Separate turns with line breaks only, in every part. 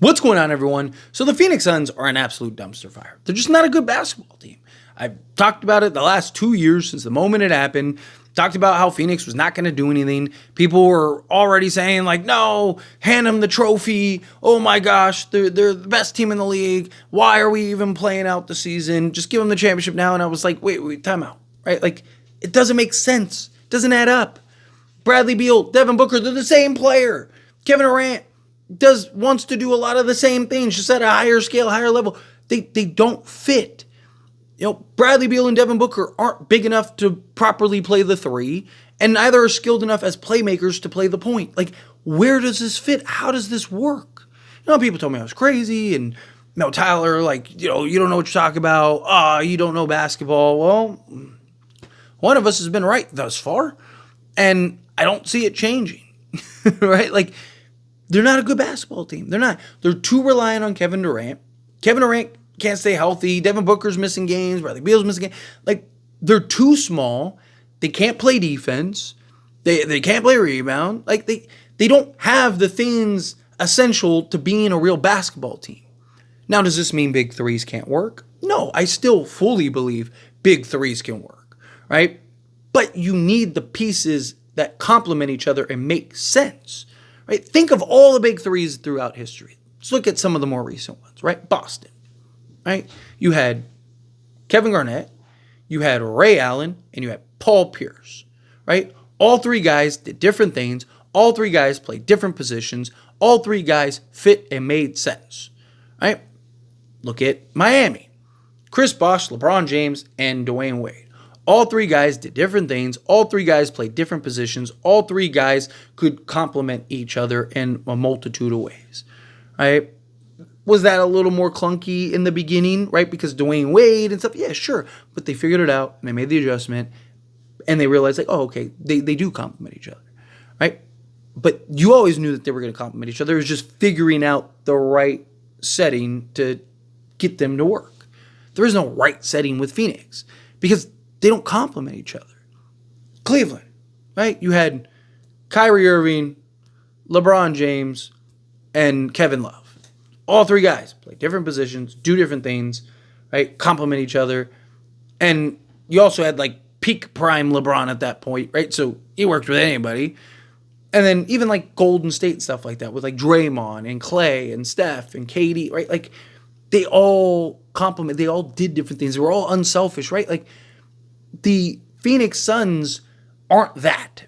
What's going on, everyone? So the Phoenix Suns are an absolute dumpster fire. They're just not a good basketball team. I've talked about it the last 2 years since the moment it happened. Talked about how Phoenix was not going to do anything. People were already saying, like, no, hand them the trophy. Oh, my gosh, they're the best team in the league. Why are we even playing out the season? Just give them the championship now. And I was like, wait, time out, right? Like, it doesn't make sense. It doesn't add up. Bradley Beal, Devin Booker, they're the same player. Kevin Durant wants to do a lot of the same things, just at a higher scale, higher level. They don't fit. You know, Bradley Beal and Devin Booker aren't big enough to properly play the three, and neither are skilled enough as playmakers to play the point. Like, where does this fit? How does this work? You know, people told me I was crazy, and Tyler, like, you don't know what you're talking about. You don't know basketball. Well, one of us has been right thus far, and I don't see it changing, right? Like, they're not a good basketball team. They're not. They're too reliant on Kevin Durant. Kevin Durant can't stay healthy. Devin Booker's missing games. Bradley Beal's missing games. Like, they're too small. They can't play defense. They can't play rebound. Like, they don't have the things essential to being a real basketball team. Now, does this mean big threes can't work? No, I still fully believe big threes can work, right? But you need the pieces that complement each other and make sense. Right? Think of all the big threes throughout history. Let's look at some of the more recent ones, right? Boston, right? You had Kevin Garnett, you had Ray Allen, and you had Paul Pierce, right? All three guys did different things. All three guys played different positions. All three guys fit and made sense, right? Look at Miami. Chris Bosh, LeBron James, and Dwayne Wade. All three guys did different things. All three guys played different positions. All three guys could complement each other in a multitude of ways, right? Was that a little more clunky in the beginning, right? Because Dwayne Wade and stuff, yeah, sure. But they figured it out, and they made the adjustment, and they realized, like, oh, okay, they do complement each other, right? But you always knew that they were going to complement each other. It was just figuring out the right setting to get them to work. There is no right setting with Phoenix because they don't complement each other. Cleveland, right? You had Kyrie Irving, LeBron James, and Kevin Love. All three guys play different positions, do different things, right? Complement each other. And you also had like peak prime LeBron at that point, right? So he worked with anybody. And then even like Golden State and stuff like that with like Draymond and Clay and Steph and KD, right? Like they all complement, they all did different things. They were all unselfish, right? Like the Phoenix Suns aren't that.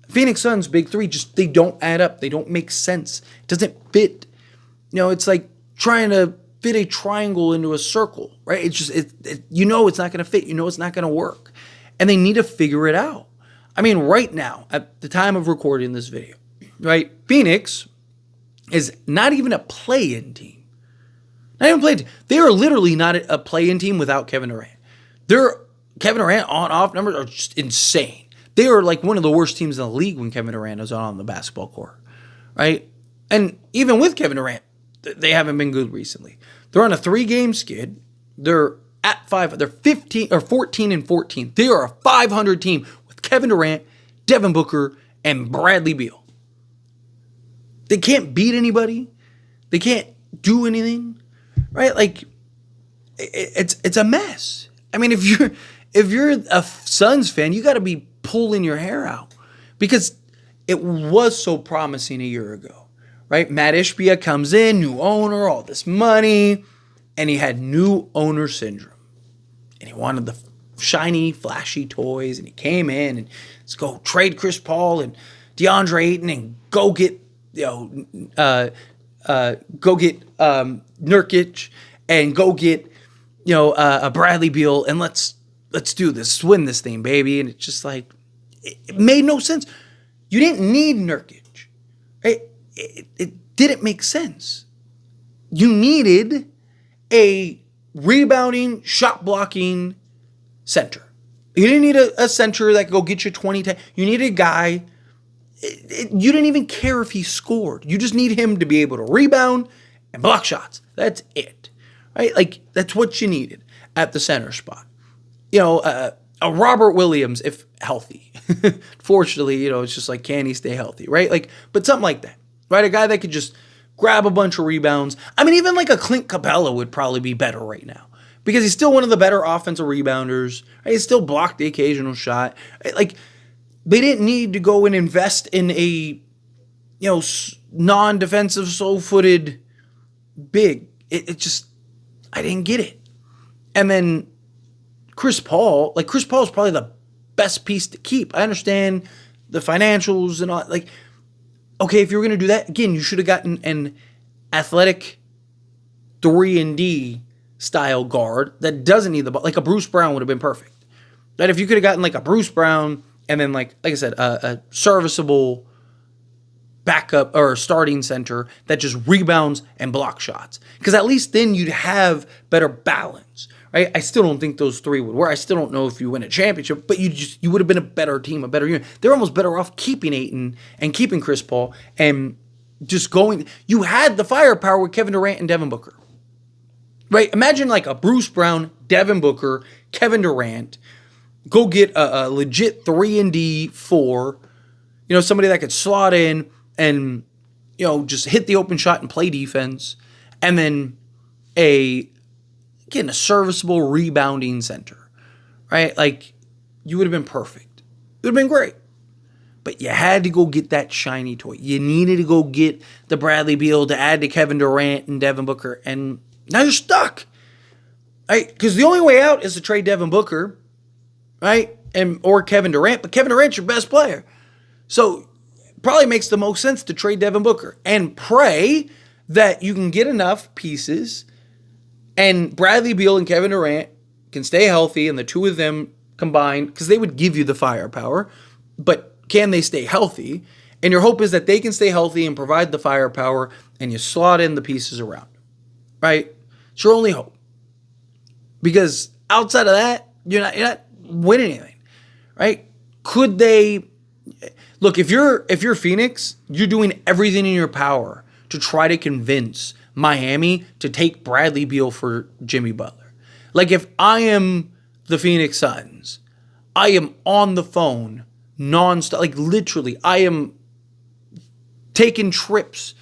Phoenix Suns, big three, just they don't add up. They don't make sense. It doesn't fit. You know, it's like trying to fit a triangle into a circle, right? It's just, you know it's not going to fit. You know it's not going to work. And they need to figure it out. I mean, right now, at the time of recording this video, right, Phoenix is not even a play-in team. Not even a play-in team. They are literally not a play-in team without Kevin Durant. Kevin Durant on-off numbers are just insane. They are like one of the worst teams in the league when Kevin Durant is on the basketball court, right? And even with Kevin Durant, they haven't been good recently. They're on a 3-game skid. They're at 5. They're 15 or 14-14. They are a 500 team with Kevin Durant, Devin Booker, and Bradley Beal. They can't beat anybody. They can't do anything, right? Like it's a mess. I mean, if you're a Suns fan, you got to be pulling your hair out because it was so promising a year ago, right? Matt Ishbia comes in, new owner, all this money, and he had new owner syndrome. And he wanted the shiny, flashy toys, and he came in and let's go trade Chris Paul and DeAndre Ayton and go get Nurkic and go get a Bradley Beal and let's do this, win this thing, baby. And it's just like it made no sense. You didn't need Nurkic. It didn't make sense. You needed a rebounding, shot blocking center. You didn't need a center that could go get you 20. You needed a guy. You didn't even care if he scored. You just need him to be able to rebound and block shots. That's it. Right? Like, that's what you needed at the center spot. A Robert Williams, if healthy. Fortunately, it's just like, can he stay healthy, right? Like, but something like that, right? A guy that could just grab a bunch of rebounds. I mean, even like a Clint Capella would probably be better right now because he's still one of the better offensive rebounders. Right? He still blocked the occasional shot. Right? Like, they didn't need to go and invest in a, non-defensive, slow-footed big. It just, I didn't get it. And then Chris Paul is probably the best piece to keep. I understand the financials and all. Like, okay, if you were going to do that, again, you should have gotten an athletic 3-and-D style guard that doesn't need the ball. Like a Bruce Brown would have been perfect. That if you could have gotten like a Bruce Brown and then like I said, a serviceable backup or starting center that just rebounds and blocks shots. Because at least then you'd have better balance, right? I still don't think those three would work. I still don't know if you win a championship, but you would have been a better team, a better unit. They're almost better off keeping Ayton and keeping Chris Paul and just going. You had the firepower with Kevin Durant and Devin Booker, right? Imagine like a Bruce Brown, Devin Booker, Kevin Durant. Go get a legit 3-and-D 4, somebody that could slot in and, just hit the open shot and play defense. And then a serviceable rebounding center, right? Like, you would have been perfect. It would have been great. But you had to go get that shiny toy. You needed to go get the Bradley Beal to add to Kevin Durant and Devin Booker. And now you're stuck, right? Because the only way out is to trade Devin Booker, right? Or Kevin Durant. But Kevin Durant's your best player. So probably makes the most sense to trade Devin Booker and pray that you can get enough pieces and Bradley Beal and Kevin Durant can stay healthy and the two of them combined, because they would give you the firepower, but can they stay healthy? And your hope is that they can stay healthy and provide the firepower and you slot in the pieces around, right? It's your only hope. Because outside of that, you're not winning anything, right? Could they... Look, if you're Phoenix, you're doing everything in your power to try to convince Miami to take Bradley Beal for Jimmy Butler. Like, if I am the Phoenix Suns, I am on the phone nonstop. Like, literally, I am taking trips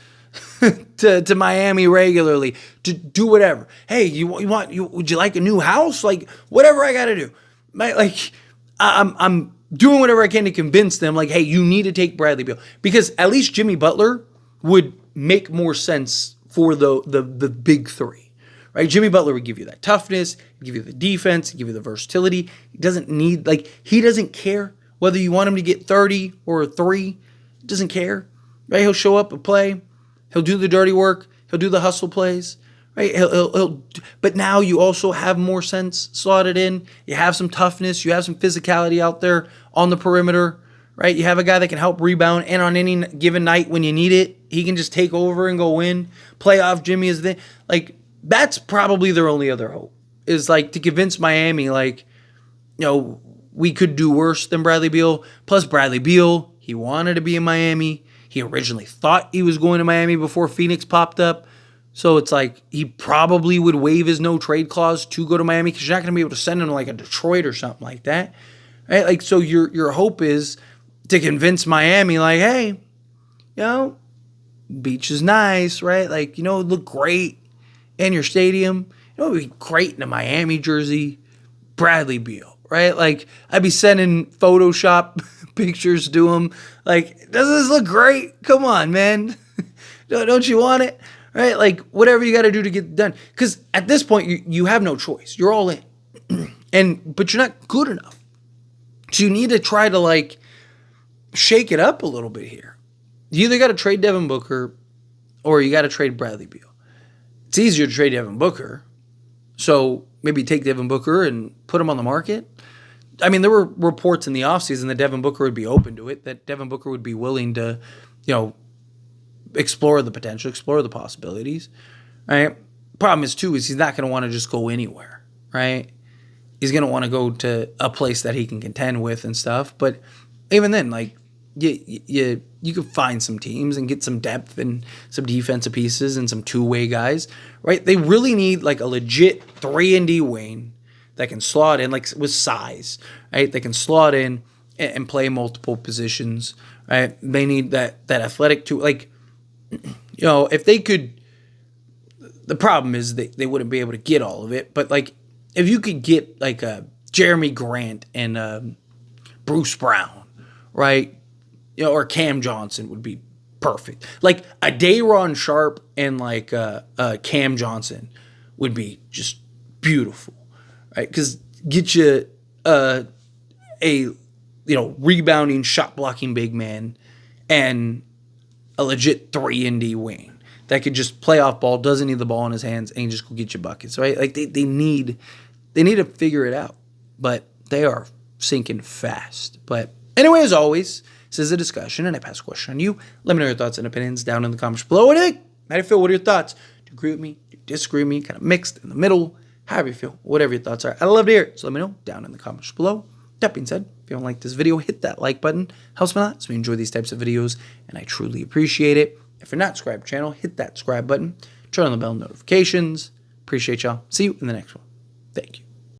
to Miami regularly to do whatever. Hey, would you like a new house? Like, whatever I got to do. Like, I'm doing whatever I can to convince them, like, hey, you need to take Bradley Beal. Because at least Jimmy Butler would make more sense for the big three, right? Jimmy Butler would give you that toughness, give you the defense, give you the versatility. He doesn't care whether you want him to get 30 or a 3. He doesn't care, right? He'll show up and play. He'll do the dirty work. He'll do the hustle plays. Right? But now you also have more sense slotted in. You have some toughness. You have some physicality out there on the perimeter, right? You have a guy that can help rebound, and on any given night when you need it, he can just take over and go in. Playoff Jimmy is the like. That's probably their only other hope, is like to convince Miami, like, we could do worse than Bradley Beal. Plus Bradley Beal, he wanted to be in Miami. He originally thought he was going to Miami before Phoenix popped up. So it's like he probably would waive his no trade clause to go to Miami, because you're not going to be able to send him to like a Detroit or something like that. Right? Like, so your hope is to convince Miami, like, hey, beach is nice, right? Like, it'd look great in your stadium. It'd be great in a Miami jersey. Bradley Beal, right? Like, I'd be sending Photoshop pictures to him. Like, doesn't this look great? Come on, man. Don't you want it? Right? Like, whatever you got to do to get it done. Because at this point, you have no choice. You're all in. But you're not good enough. So you need to try to, like, shake it up a little bit here. You either got to trade Devin Booker or you got to trade Bradley Beal. It's easier to trade Devin Booker. So maybe take Devin Booker and put him on the market. I mean, there were reports in the offseason that Devin Booker would be open to it, that Devin Booker would be willing to, explore the potential, explore the possibilities, right? Problem is, too, is he's not going to want to just go anywhere, right? He's going to want to go to a place that he can contend with and stuff. But even then, like, you could find some teams and get some depth and some defensive pieces and some two-way guys, right? They really need, like, a legit 3-and-D wing that can slot in, like, with size, right? They can slot in and play multiple positions, right? They need that athletic, like, if they could, the problem is they wouldn't be able to get all of it. But like, if you could get like a Jeremy Grant and Bruce Brown, right? Or Cam Johnson would be perfect. Like a Day'Ron Sharp and like Cam Johnson would be just beautiful, right? Because get you a rebounding, shot blocking big man and a legit 3-and-D wing that could just play off ball, doesn't need the ball in his hands, and just go get you buckets, right? Like they need to figure it out, but they are sinking fast. But anyway, as always, this is a discussion, and I pass a question on you. Let me know your thoughts and opinions down in the comments below. What do you think? How do you feel? What are your thoughts? Do you agree with me? Do you disagree with me? Kind of mixed in the middle? However you feel, whatever your thoughts are. I'd love to hear it, so let me know down in the comments below. That being said, if you don't like this video, hit that like button. Helps me a lot, so we enjoy these types of videos, and I truly appreciate it. If you're not subscribed to the channel, hit that subscribe button. Turn on the bell notifications. Appreciate y'all. See you in the next one. Thank you.